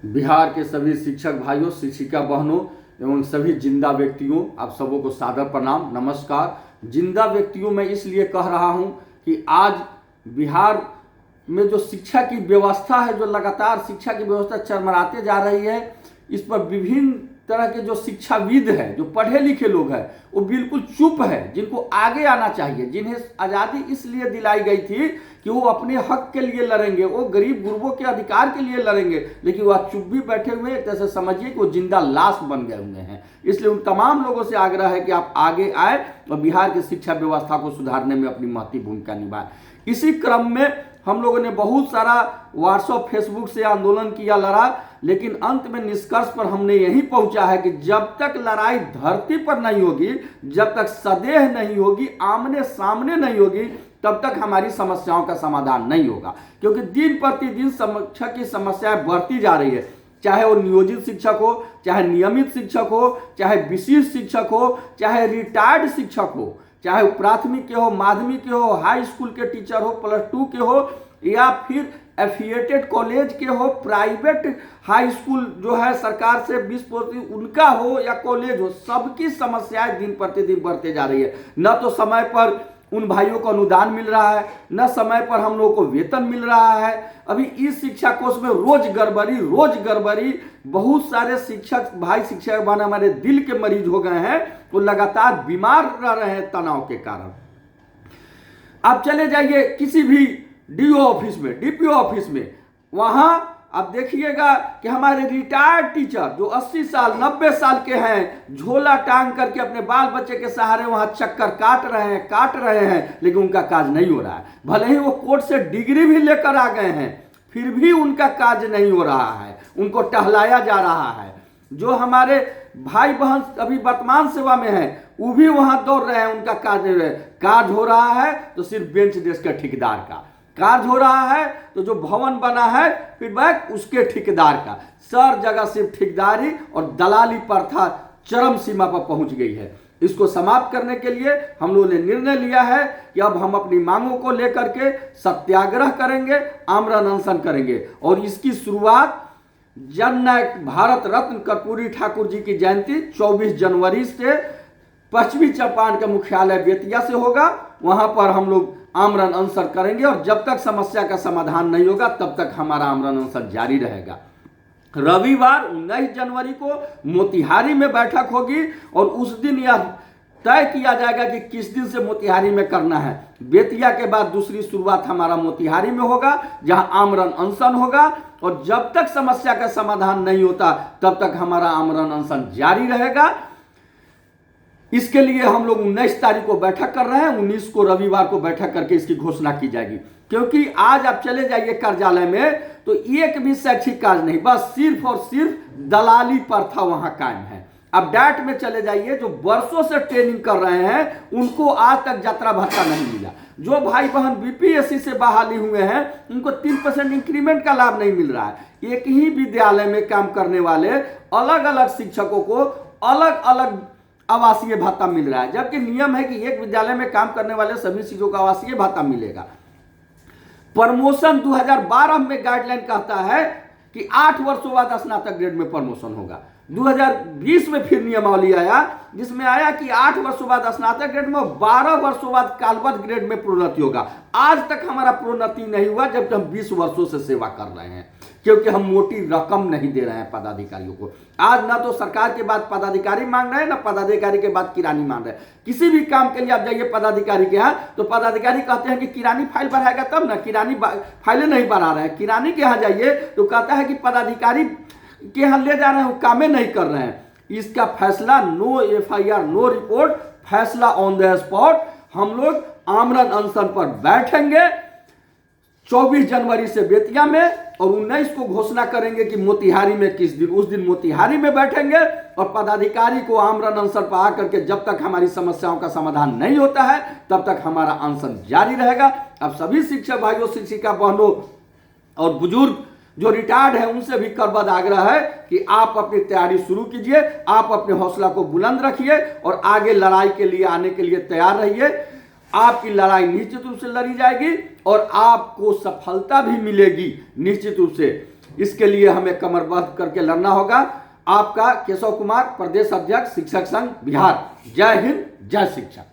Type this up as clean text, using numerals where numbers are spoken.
बिहार के सभी शिक्षक भाइयों, शिक्षिका बहनों एवं सभी जिंदा व्यक्तियों, आप सबों को सादर प्रणाम, नमस्कार। जिंदा व्यक्तियों मैं इसलिए कह रहा हूं कि आज बिहार में जो शिक्षा की व्यवस्था है, जो लगातार शिक्षा की व्यवस्था चरमराते जा रही है, इस पर विभिन्न तरह के जो शिक्षाविद हैं, जो पढ़े लिखे लोग हैं, वो बिल्कुल चुप है। जिनको आगे आना चाहिए, जिन्हें आज़ादी इसलिए दिलाई गई थी कि वो अपने हक के लिए लड़ेंगे, वो गरीब गुरबों के अधिकार के लिए लड़ेंगे, लेकिन वह चुप भी बैठे हुए हैं। जैसे समझिए कि वो जिंदा लाश बन गए हुए हैं। इसलिए उन तमाम लोगों से आग्रह है कि आप आगे आए और बिहार की शिक्षा व्यवस्था को सुधारने में अपनी महती भूमिका निभाएं। इसी क्रम में हम लोगों ने बहुत सारा व्हाट्सएप फेसबुक से आंदोलन किया, लड़ा, लेकिन अंत में निष्कर्ष पर हमने यही पहुंचा है कि जब तक लड़ाई धरती पर नहीं होगी, जब तक सदेह नहीं होगी, आमने सामने नहीं होगी, तब तक हमारी समस्याओं का समाधान नहीं होगा। क्योंकि दिन प्रतिदिन शिक्षा की समस्याएं बढ़ती जा रही है, चाहे वो नियोजित शिक्षक हो, चाहे नियमित शिक्षक हो, चाहे विशिष्ट शिक्षक हो, चाहे रिटायर्ड शिक्षक हो, चाहे वो प्राथमिक के हो, माध्यमिक के हो, हाई स्कूल के टीचर हो, +2 के हो, या फिर एफिलिएटेड कॉलेज के हो, प्राइवेट हाई स्कूल जो है सरकार से 20% उनका हो या कॉलेज हो, सबकी समस्याएं दिन प्रतिदिन बढ़ते जा रही है। न तो समय पर उन भाइयों को अनुदान मिल रहा है, न समय पर हम लोगों को वेतन मिल रहा है। अभी इस शिक्षा कोष में रोज गड़बड़ी। बहुत सारे शिक्षक भाई, शिक्षक बहन हमारे दिल के मरीज हो गए हैं, वो लगातार बीमार रह रहे हैं तनाव के कारण। आप चले जाइए किसी भी डीओ ऑफिस में, डीपीओ ऑफिस में, वहां आप देखिएगा कि हमारे रिटायर्ड टीचर जो 80 साल 90 साल के हैं, झोला टांग करके अपने बाल बच्चे के सहारे वहां चक्कर काट रहे हैं, लेकिन उनका काज नहीं हो रहा है। भले ही वो कोर्ट से डिग्री भी लेकर आ गए हैं, फिर भी उनका काज नहीं हो रहा है, उनको टहलाया जा रहा है। जो हमारे भाई बहन अभी वर्तमान सेवा में है, वो भी वहां दौड़ रहे हैं, उनका काज नहीं हो रहा है। काज हो रहा है तो सिर्फ बेंच डेस्क के ठेकेदार का काज हो रहा है, तो जो भवन बना है फीडबैक उसके ठेकेदार का। सर जगह सिर्फ ठेकेदारी और दलाली प्रथा चरम सीमा पर पहुंच गई है। इसको समाप्त करने के लिए हम लोगों ने निर्णय लिया है कि अब हम अपनी मांगों को लेकर के सत्याग्रह करेंगे, आमरण अनशन करेंगे। और इसकी शुरुआत जननायक भारत रत्न कर्पूरी ठाकुर जी की जयंती 24 जनवरी से पश्चिमी चंपारण के मुख्यालय बेतिया से होगा। वहां पर हम लोग आमरण अनशन करेंगे और जब तक समस्या का समाधान नहीं होगा तब तक हमारा आमरण अनशन जारी रहेगा। रविवार 19 जनवरी को मोतिहारी में बैठक होगी और उस दिन यह तय किया जाएगा कि किस दिन से मोतिहारी में करना है। बेतिया के बाद दूसरी शुरुआत हमारा मोतिहारी में होगा, जहां आमरण अनशन होगा। और जब तक समस्या का समाधान नहीं होता तब तक हमारा आमरण अनशन जारी रहेगा। इसके लिए हम लोग 19 तारीख को बैठक कर रहे हैं, 19 को रविवार को बैठक करके इसकी घोषणा की जाएगी। क्योंकि आज आप चले जाइए कार्यालय में तो एक भी शैक्षिक कार्य नहीं, बस सिर्फ और सिर्फ दलाली प्रथा वहां कायम है। अब डैट में चले जाइए, जो वर्षों से ट्रेनिंग कर रहे हैं उनको आज तक यात्रा भत्ता नहीं मिला। जो भाई बहन बीपीएससी से बहाली हुए हैं उनको 3% इंक्रीमेंट का लाभ नहीं मिल रहा है। एक ही विद्यालय में काम करने वाले अलग अलग शिक्षकों को अलग अलग आवासीय भत्ता मिल रहा है, जबकि नियम है कि एक विद्यालय में काम करने वाले सभी शिक्षकों को आवासीय भत्ता मिलेगा। प्रमोशन 2012 में गाइडलाइन कहता है कि 8 वर्षों बाद स्नातक ग्रेड में प्रमोशन होगा। 2020 में फिर नियमावली आया जिसमें आया कि 8 वर्षों बाद स्नातक ग्रेड में, 12 वर्षों बाद कालबद्ध ग्रेड में प्रोन्नति होगा। आज तक हमारा प्रोन्नति नहीं हुआ, जबकि हम 20 वर्षों से सेवा कर रहे हैं, क्योंकि हम मोटी रकम नहीं दे रहे हैं पदाधिकारियों को। आज ना तो सरकार के बाद पदाधिकारी मांग रहे हैं, ना पदाधिकारी के बाद किरानी मांग रहे हैं। किसी भी काम के लिए आप जाइए पदाधिकारी के यहाँ तो पदाधिकारी कहते हैं कि किरानी फाइल बढ़ाएगा तब ना, किरानी फाइलें नहीं बढ़ा रहे हैं। किरानी के यहाँ जाइए तो कहता है कि पदाधिकारी के यहाँ ले जा रहे हैं, कामें नहीं कर रहे हैं। इसका फैसला नो FIR नो रिपोर्ट, फैसला ऑन द स्पॉट। हम लोग आमरण अनशन पर बैठेंगे 24 जनवरी से बेतिया में, और 19 को घोषणा करेंगे कि मोतिहारी में किस दिन, उस दिन मोतिहारी में बैठेंगे। और पदाधिकारी को आमरण अनशन पर आकर के जब तक हमारी समस्याओं का समाधान नहीं होता है तब तक हमारा अनशन जारी रहेगा। अब सभी शिक्षक भाइयों, शिक्षिका बहनों और बुजुर्ग जो रिटायर्ड है उनसे भी करबद्ध आग्रह है कि आप अपनी तैयारी शुरू कीजिए, आप अपने हौसला को बुलंद रखिए और आगे लड़ाई के लिए आने के लिए तैयार रहिए। आपकी लड़ाई निश्चित रूप से लड़ी जाएगी और आपको सफलता भी मिलेगी निश्चित रूप से। इसके लिए हमें कमरबद्ध करके लड़ना होगा। आपका केशव कुमार, प्रदेश अध्यक्ष शिक्षक संघ बिहार। जय हिंद, जय शिक्षक।